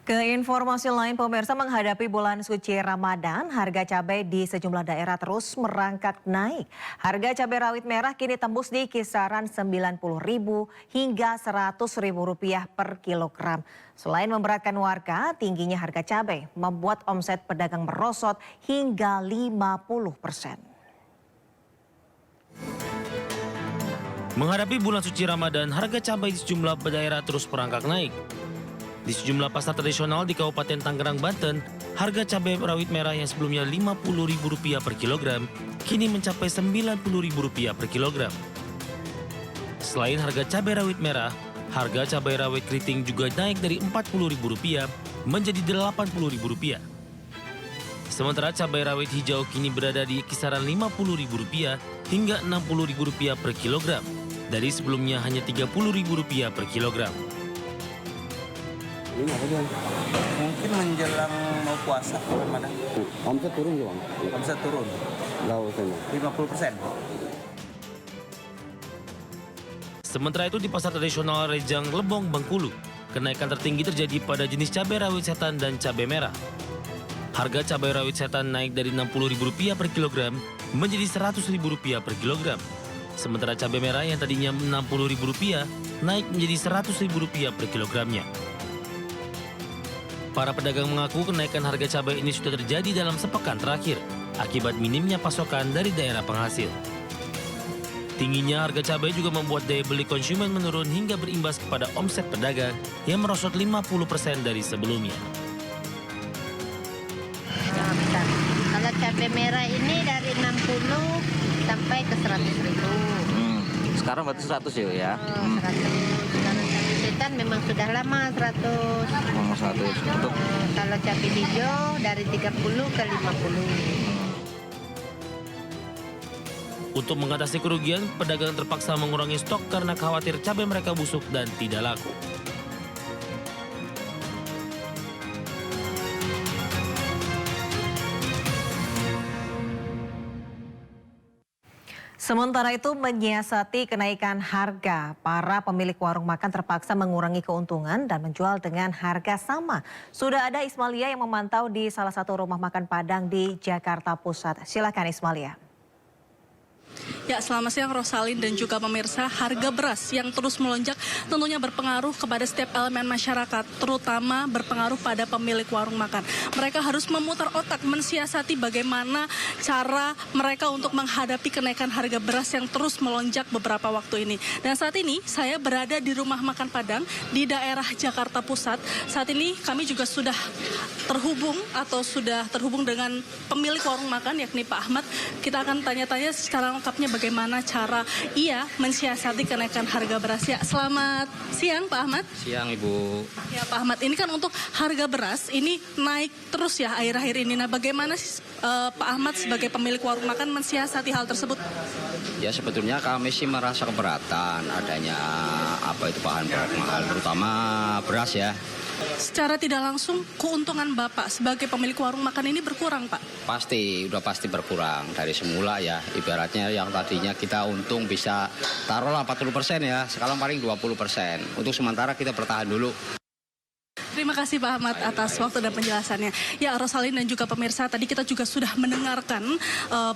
Ke informasi lain, pemirsa, menghadapi bulan suci Ramadan, harga cabai di sejumlah daerah terus merangkak naik. Harga cabai rawit merah kini tembus di kisaran Rp90.000 hingga Rp100.000 per kilogram. Selain memberatkan warga, tingginya harga cabai membuat omset pedagang merosot hingga 50%. Menghadapi bulan suci Ramadan, harga cabai di sejumlah daerah terus merangkak naik. Di sejumlah pasar tradisional di Kabupaten Tangerang, Banten, harga cabai rawit merah yang sebelumnya Rp50.000 per kilogram, kini mencapai Rp90.000 per kilogram. Selain harga cabai rawit merah, harga cabai rawit keriting juga naik dari Rp40.000 menjadi Rp80.000. Sementara cabai rawit hijau kini berada di kisaran Rp50.000 hingga Rp60.000 per kilogram, dari sebelumnya hanya Rp30.000 per kilogram. Ini apa Bang? Mungkin menjelang mau puasa Ramadan. Omset turun ya Bang? Omset turun Berapa persen? 50%. Sementara itu di pasar tradisional Rejang Lebong, Bengkulu, kenaikan tertinggi terjadi pada jenis cabai rawit setan dan cabai merah. Harga cabai rawit setan naik dari Rp60.000 per kilogram menjadi Rp100.000 per kilogram. Sementara cabai merah yang tadinya Rp60.000 naik menjadi Rp100.000 per kilogramnya. Para pedagang mengaku kenaikan harga cabai ini sudah terjadi dalam sepekan terakhir akibat minimnya pasokan dari daerah penghasil. Tingginya harga cabai juga membuat daya beli konsumen menurun hingga berimbas kepada omset pedagang yang merosot 50% dari sebelumnya. Kalau cabai merah ini dari 60 sampai ke 100.000. Sekarang berarti 100 ya? 100. Kalau cabai setan memang sudah lama 100. 100. Untuk Kalau cabai hijau dari 30 ke 50. Untuk mengatasi kerugian, pedagang terpaksa mengurangi stok karena khawatir cabai mereka busuk dan tidak laku. Sementara itu, menyiasati kenaikan harga, para pemilik warung makan terpaksa mengurangi keuntungan dan menjual dengan harga sama. Sudah ada Ismalia yang memantau di salah satu rumah makan Padang di Jakarta Pusat. Silakan Ismalia. Ya, selamat siang Rosalin dan juga pemirsa. Harga beras yang terus melonjak tentunya berpengaruh kepada setiap elemen masyarakat, terutama berpengaruh pada pemilik warung makan. Mereka harus memutar otak, mensiasati bagaimana cara mereka untuk menghadapi kenaikan harga beras yang terus melonjak beberapa waktu ini. Dan saat ini saya berada di rumah makan Padang di daerah Jakarta Pusat. Saat ini kami juga sudah terhubung dengan pemilik warung makan yakni Pak Ahmad. Kita akan tanya-tanya secara lengkapnya bagaimana cara ia mensiasati kenaikan harga beras. Ya, selamat siang Pak Ahmad. siang Ibu. Ya Pak Ahmad, ini kan untuk harga beras ini naik terus ya akhir-akhir ini. Nah, bagaimana Pak Ahmad sebagai pemilik warung makan mensiasati hal tersebut? Ya sebetulnya kami sih merasa keberatan adanya bahan pokok mahal, terutama beras ya. Secara tidak langsung keuntungan Bapak sebagai pemilik warung makan ini berkurang, Pak? Udah pasti berkurang dari semula ya. Ibaratnya yang tadinya kita untung bisa taruhlah 40% ya, sekarang paling 20%. Untuk sementara kita bertahan dulu. Terima kasih Pak Ahmad atas waktu dan penjelasannya. Ya, Rosalin dan juga pemirsa, tadi kita juga sudah mendengarkan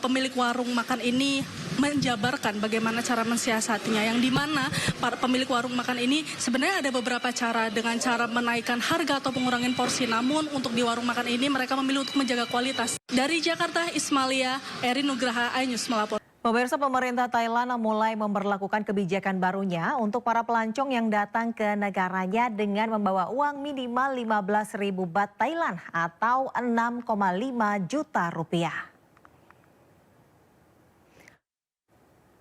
pemilik warung makan ini menjabarkan bagaimana cara mensiasatinya, yang dimana para pemilik warung makan ini sebenarnya ada beberapa cara dengan cara menaikkan harga atau mengurangi porsi. Namun untuk di warung makan ini mereka memilih untuk menjaga kualitas. Dari Jakarta, Ismalia, Erin Nugraha, iNews melapor. Pemirsa, pemerintah Thailand mulai memberlakukan kebijakan barunya untuk para pelancong yang datang ke negaranya dengan membawa uang minimal 15.000 baht Thailand atau 6,5 juta rupiah.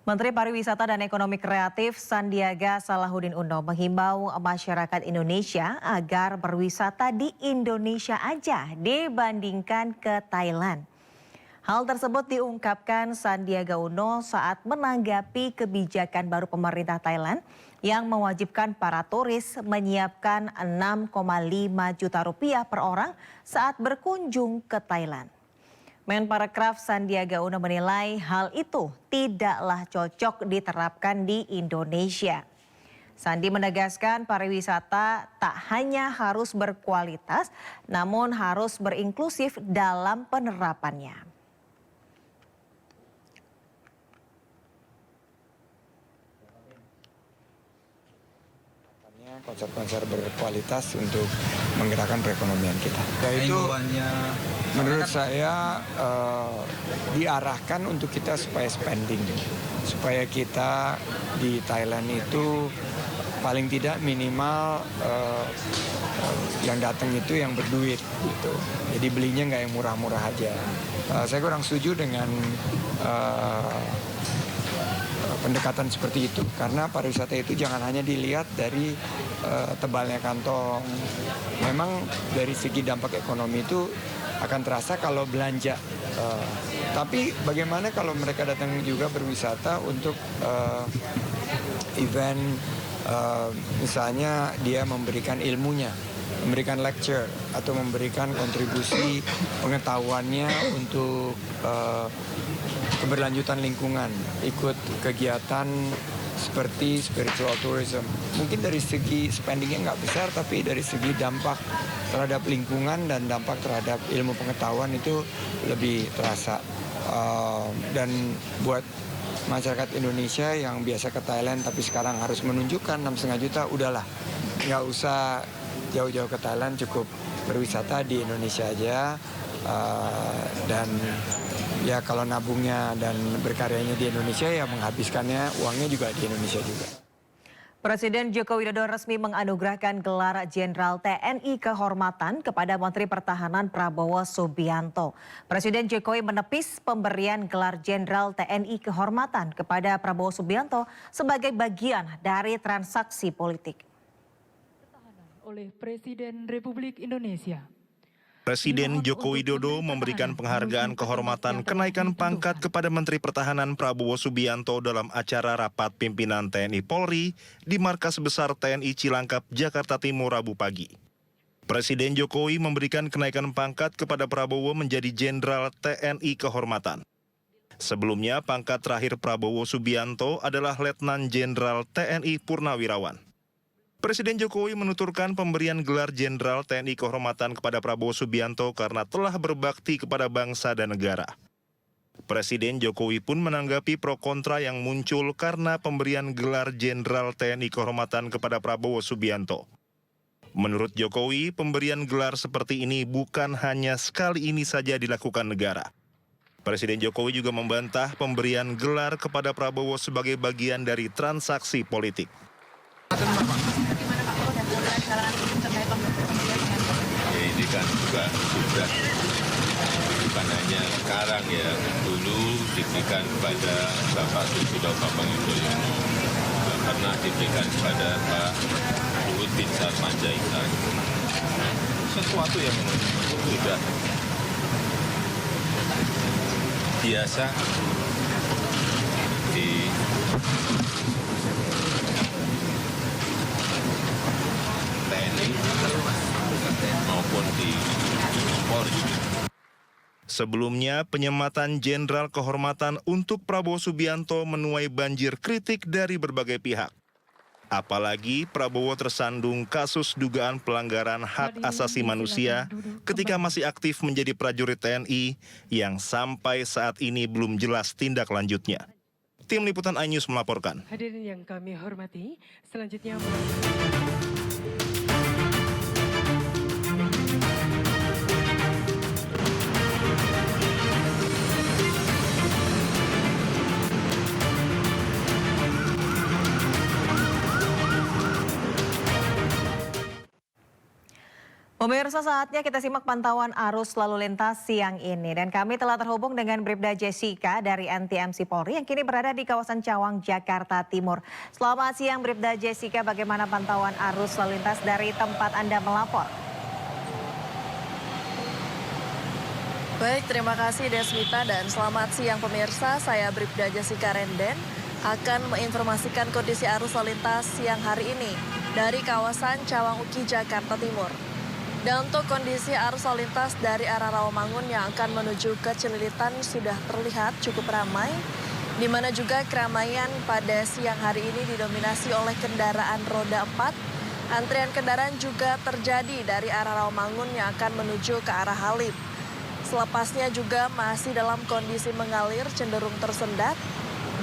Menteri Pariwisata dan Ekonomi Kreatif Sandiaga Salahuddin Uno menghimbau masyarakat Indonesia agar berwisata di Indonesia aja dibandingkan ke Thailand. Hal tersebut diungkapkan Sandiaga Uno saat menanggapi kebijakan baru pemerintah Thailand yang mewajibkan para turis menyiapkan 6,5 juta rupiah per orang saat berkunjung ke Thailand. Menparekraf Sandiaga Uno menilai hal itu tidaklah cocok diterapkan di Indonesia. Sandi menegaskan pariwisata tak hanya harus berkualitas, namun harus berinklusif dalam penerapannya. Konser-konser berkualitas untuk menggerakkan perekonomian kita. Itu menurut saya diarahkan untuk kita supaya spending, supaya kita di Thailand itu paling tidak minimal yang datang itu yang berduit gitu. Jadi belinya nggak yang murah-murah aja. Saya kurang setuju dengan pendekatan seperti itu, karena pariwisata itu jangan hanya dilihat dari tebalnya kantong. Memang dari segi dampak ekonomi itu akan terasa kalau belanja. Tapi bagaimana kalau mereka datang juga berwisata untuk event, misalnya dia memberikan ilmunya, memberikan lecture atau memberikan kontribusi pengetahuannya untuk keberlanjutan lingkungan, ikut kegiatan seperti spiritual tourism. Mungkin dari segi spendingnya nggak besar, tapi dari segi dampak terhadap lingkungan dan dampak terhadap ilmu pengetahuan itu lebih terasa. Dan buat masyarakat Indonesia yang biasa ke Thailand tapi sekarang harus menunjukkan 6,5 juta, udahlah, nggak usah jauh-jauh ke Thailand, cukup berwisata di Indonesia aja. Dan ya kalau nabungnya dan berkaryanya di Indonesia, ya menghabiskannya uangnya juga di Indonesia juga. Presiden Joko Widodo resmi menganugerahkan gelar Jenderal TNI Kehormatan kepada Menteri Pertahanan Prabowo Subianto. Presiden Jokowi menepis pemberian gelar Jenderal TNI Kehormatan kepada Prabowo Subianto sebagai bagian dari transaksi politik. Oleh Presiden Republik Indonesia. Presiden Joko Widodo memberikan penghargaan kehormatan kenaikan pangkat kepada Menteri Pertahanan Prabowo Subianto dalam acara rapat pimpinan TNI Polri di Markas Besar TNI Cilangkap, Jakarta Timur, Rabu pagi. Presiden Jokowi memberikan kenaikan pangkat kepada Prabowo menjadi Jenderal TNI Kehormatan. Sebelumnya, pangkat terakhir Prabowo Subianto adalah Letnan Jenderal TNI Purnawirawan. Presiden Jokowi menuturkan pemberian gelar Jenderal TNI Kehormatan kepada Prabowo Subianto karena telah berbakti kepada bangsa dan negara. Presiden Jokowi pun menanggapi pro kontra yang muncul karena pemberian gelar Jenderal TNI Kehormatan kepada Prabowo Subianto. Menurut Jokowi, pemberian gelar seperti ini bukan hanya sekali ini saja dilakukan negara. Presiden Jokowi juga membantah pemberian gelar kepada Prabowo sebagai bagian dari transaksi politik. Ini kan juga sudah bukan hanya sekarang ya, dulu diberikan kepada Bapak Susilo Bambang Yudhoyono, pernah diberikan kepada Pak Luhut Binsar Panjaitan. Sesuatu yang sudah biasa di TNI maupun di Polri. Sebelumnya, penyematan Jenderal Kehormatan untuk Prabowo Subianto menuai banjir kritik dari berbagai pihak. Apalagi Prabowo tersandung kasus dugaan pelanggaran hak asasi manusia ketika masih aktif menjadi prajurit TNI yang sampai saat ini belum jelas tindak lanjutnya. Tim Liputan iNews melaporkan. Hadirin yang kami hormati, selanjutnya Pemirsa, saatnya kita simak pantauan arus lalu lintas siang ini. Dan kami telah terhubung dengan Bribda Jessica dari NTMC Polri yang kini berada di kawasan Cawang, Jakarta Timur. Selamat siang Bribda Jessica, bagaimana pantauan arus lalu lintas dari tempat Anda melapor? Baik, terima kasih Deswita dan selamat siang pemirsa. Saya Bribda Jessica Renden akan menginformasikan kondisi arus lalu lintas siang hari ini dari kawasan Cawang Uki, Jakarta Timur. Dan untuk kondisi arus lalu lintas dari arah Rawamangun yang akan menuju ke Cililitan sudah terlihat cukup ramai. di mana juga keramaian pada siang hari ini didominasi oleh kendaraan roda 4. Antrian kendaraan juga terjadi dari arah Rawamangun yang akan menuju ke arah Halim. Selepasnya juga masih dalam kondisi mengalir cenderung tersendat.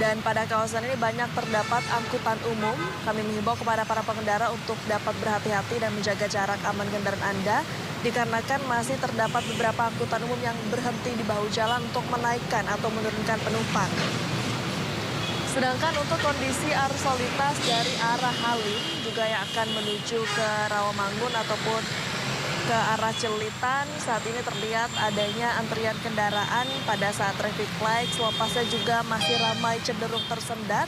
Dan pada kawasan ini banyak terdapat angkutan umum. Kami menghimbau kepada para pengendara untuk dapat berhati-hati dan menjaga jarak aman kendaraan Anda. Dikarenakan masih terdapat beberapa angkutan umum yang berhenti di bahu jalan untuk menaikkan atau menurunkan penumpang. Sedangkan untuk kondisi arus lalu lintas dari arah Halim juga yang akan menuju ke Rawamangun ataupun ke arah Cilitan, saat ini terlihat adanya antrian kendaraan pada saat traffic light. Selepasnya juga masih ramai cenderung tersendat.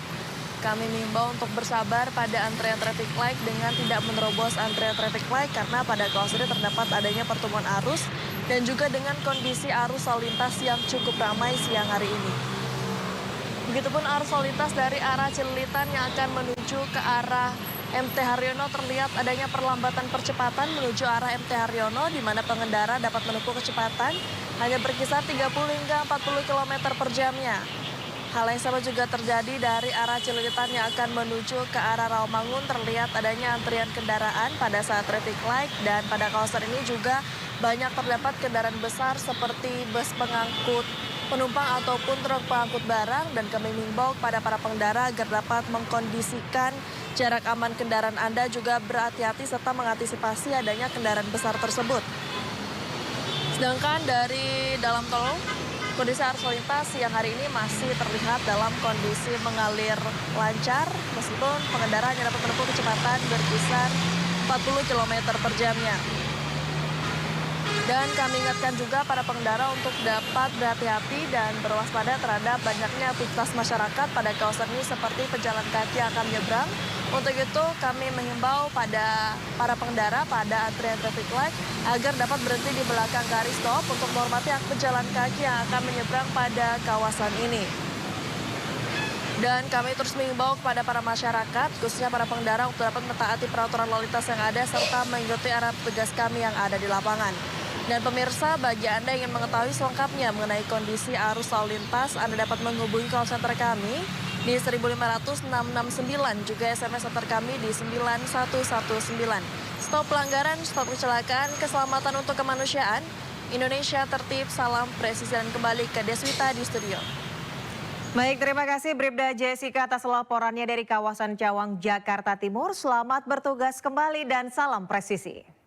Kami mengimbau untuk bersabar pada antrian traffic light dengan tidak menerobos antrian traffic light karena pada kawasan ini terdapat adanya pertemuan arus dan juga dengan kondisi arus lalu lintas yang cukup ramai siang hari ini. Begitupun arus lalu lintas dari arah Cilitan yang akan menuju ke arah MT Haryono, terlihat adanya perlambatan percepatan menuju arah MT Haryono di mana pengendara dapat menempuh kecepatan hanya berkisar 30 hingga 40 km per jamnya. Hal yang sama juga terjadi dari arah Cilitan yang akan menuju ke arah Rawamangun, terlihat adanya antrian kendaraan pada saat traffic light dan pada kawasan ini juga banyak terdapat kendaraan besar seperti bus pengangkut penumpang ataupun truk pengangkut barang, dan kami mengimbau kepada para pengendara agar dapat mengkondisikan jarak aman kendaraan Anda, juga berhati-hati serta mengantisipasi adanya kendaraan besar tersebut. Sedangkan dari dalam tol, kondisi arus lalu lintas siang hari ini masih terlihat dalam kondisi mengalir lancar meskipun pengendara hanya dapat menempuh kecepatan berkisar 40 km per jamnya. Dan kami ingatkan juga para pengendara untuk dapat berhati-hati dan berwaspada terhadap banyaknya aktivitas masyarakat pada kawasan ini seperti pejalan kaki yang akan menyeberang. Untuk itu kami menghimbau pada para pengendara pada antrian traffic light agar dapat berhenti di belakang garis stop untuk menghormati hak pejalan kaki yang akan menyeberang pada kawasan ini. Dan kami terus mengimbau kepada para masyarakat, khususnya para pengendara, untuk dapat mentaati peraturan lalu lintas yang ada serta mengikuti arahan petugas kami yang ada di lapangan. Dan pemirsa, bagi Anda yang ingin mengetahui selengkapnya mengenai kondisi arus lalu lintas, Anda dapat menghubungi call center kami di 15669, juga SMS center kami di 9119. Stop pelanggaran, stop kecelakaan, keselamatan untuk kemanusiaan. Indonesia tertib, salam presisi, dan kembali ke Deswita di studio. Baik, terima kasih Bribda Jessica atas laporannya dari kawasan Cawang, Jakarta Timur. Selamat bertugas kembali dan salam presisi.